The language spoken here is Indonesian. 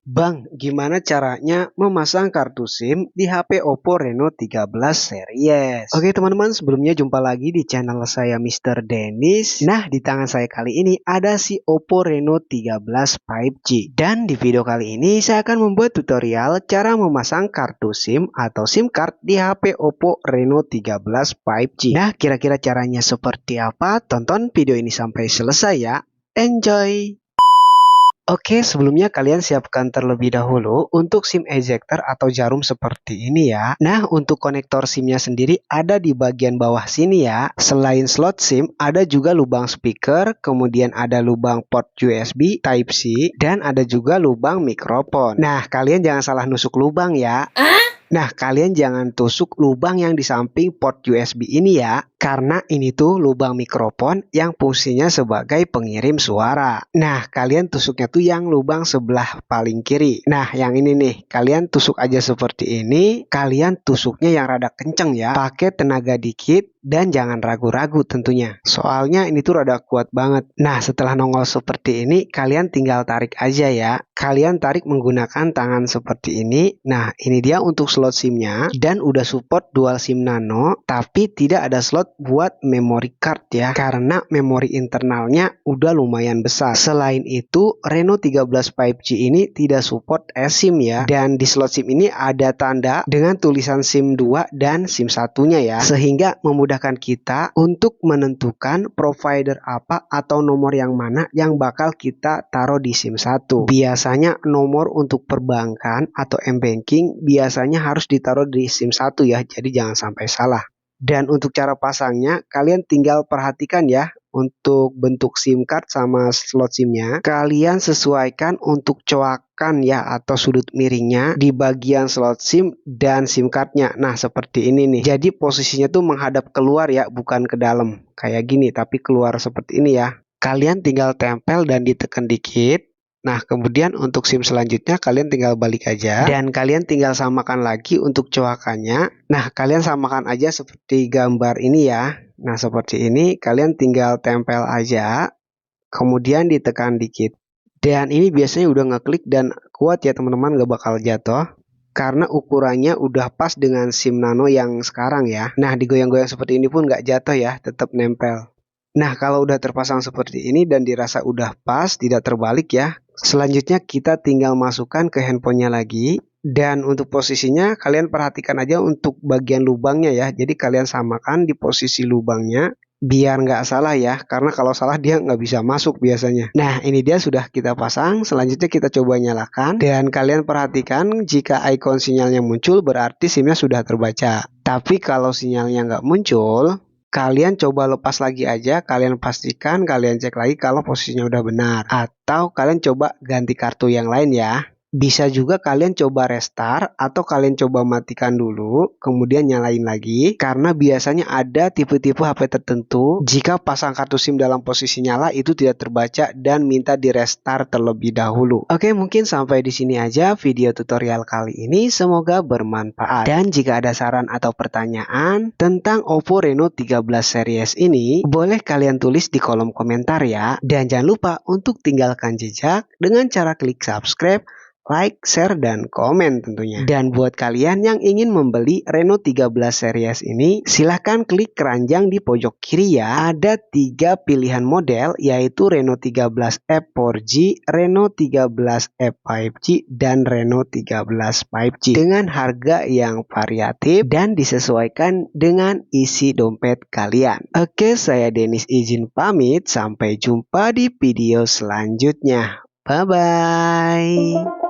Bang, gimana caranya memasang kartu SIM di HP Oppo Reno 13 series? Oke teman-teman, sebelumnya jumpa lagi di channel saya Mr. Dennis. Nah, di tangan saya kali ini ada si Oppo Reno 13 5G. Dan di video kali ini saya akan membuat tutorial cara memasang kartu SIM atau SIM card di HP Oppo Reno 13 5G. Nah, kira-kira caranya seperti apa? Tonton video ini sampai selesai ya. Enjoy! Oke, sebelumnya kalian siapkan terlebih dahulu untuk SIM ejector atau jarum seperti ini ya. Nah, untuk konektor SIM-nya sendiri ada di bagian bawah sini ya. Selain slot SIM, ada juga lubang speaker, kemudian ada lubang port USB Type-C, dan ada juga lubang mikrofon. Nah, kalian jangan salah nusuk lubang ya. Nah, kalian jangan tusuk lubang yang di samping port USB ini ya, karena ini tuh lubang mikrofon yang fungsinya sebagai pengirim suara. Nah, kalian tusuknya tuh yang lubang sebelah paling kiri. Nah, yang ini nih, kalian tusuk aja seperti ini. Kalian tusuknya yang rada kenceng ya, pakai tenaga dikit. Dan jangan ragu-ragu tentunya, soalnya ini tuh rada kuat banget. Nah, setelah nongol seperti ini, kalian tinggal tarik aja ya. Kalian tarik menggunakan tangan seperti ini. Nah, ini dia untuk slot SIM-nya. Dan udah support dual SIM nano, tapi tidak ada slot buat memory card ya. Karena memori internalnya udah lumayan besar. Selain itu, Reno 13 5G ini tidak support eSIM ya. Dan di slot SIM ini ada tanda dengan tulisan SIM 2 dan SIM 1-nya ya. Sehingga memudahkan kita untuk menentukan provider apa atau nomor yang mana yang bakal kita taruh di SIM 1. Biasanya nomor untuk perbankan atau m-banking biasanya harus ditaruh di SIM 1 ya, jadi jangan sampai salah. Dan untuk cara pasangnya, kalian tinggal perhatikan ya. Untuk bentuk SIM card sama slot SIM-nya, kalian sesuaikan untuk coakan ya atau sudut miringnya di bagian slot SIM dan SIM card-nya. Nah, seperti ini nih. Jadi posisinya tuh menghadap keluar ya, bukan ke dalam. Kayak gini, tapi keluar seperti ini ya. Kalian tinggal tempel dan ditekan dikit. Nah, kemudian untuk SIM selanjutnya kalian tinggal balik aja. Dan kalian tinggal samakan lagi untuk coakannya. Nah, kalian samakan aja seperti gambar ini ya. Nah, seperti ini kalian tinggal tempel aja. Kemudian ditekan dikit. Dan ini biasanya udah ngeklik dan kuat ya teman-teman, gak bakal jatuh. Karena ukurannya udah pas dengan SIM nano yang sekarang ya. Nah, digoyang-goyang seperti ini pun gak jatuh ya, tetap nempel. Nah, kalau udah terpasang seperti ini dan dirasa udah pas, tidak terbalik ya. Selanjutnya kita tinggal masukkan ke handphonenya lagi. Dan untuk posisinya kalian perhatikan aja untuk bagian lubangnya ya. Jadi kalian samakan di posisi lubangnya biar nggak salah ya. Karena kalau salah dia nggak bisa masuk biasanya. Nah, ini dia sudah kita pasang. Selanjutnya kita coba nyalakan. Dan kalian perhatikan jika ikon sinyalnya muncul berarti SIM-nya sudah terbaca. Tapi kalau sinyalnya nggak muncul, kalian coba lepas lagi aja, kalian pastikan, kalian cek lagi kalau posisinya udah benar. Atau kalian coba ganti kartu yang lain ya. Bisa juga kalian coba restart atau kalian coba matikan dulu, kemudian nyalain lagi. Karena biasanya ada tipe-tipe HP tertentu, jika pasang kartu SIM dalam posisi nyala itu tidak terbaca dan minta di restart terlebih dahulu. Oke, mungkin sampai di sini aja video tutorial kali ini. Semoga bermanfaat. Dan jika ada saran atau pertanyaan tentang Oppo Reno 13 series ini, boleh kalian tulis di kolom komentar ya. Dan jangan lupa untuk tinggalkan jejak dengan cara klik subscribe, like, share, dan komen tentunya. Dan buat kalian yang ingin membeli Reno 13 series ini, silahkan klik keranjang di pojok kiri ya. Ada 3 pilihan model, yaitu Reno 13F 4G, Reno 13F 5G, dan Reno 13 5G. Dengan harga yang variatif dan disesuaikan dengan isi dompet kalian. Oke, saya Dennis izin pamit. Sampai jumpa di video selanjutnya. Bye-bye.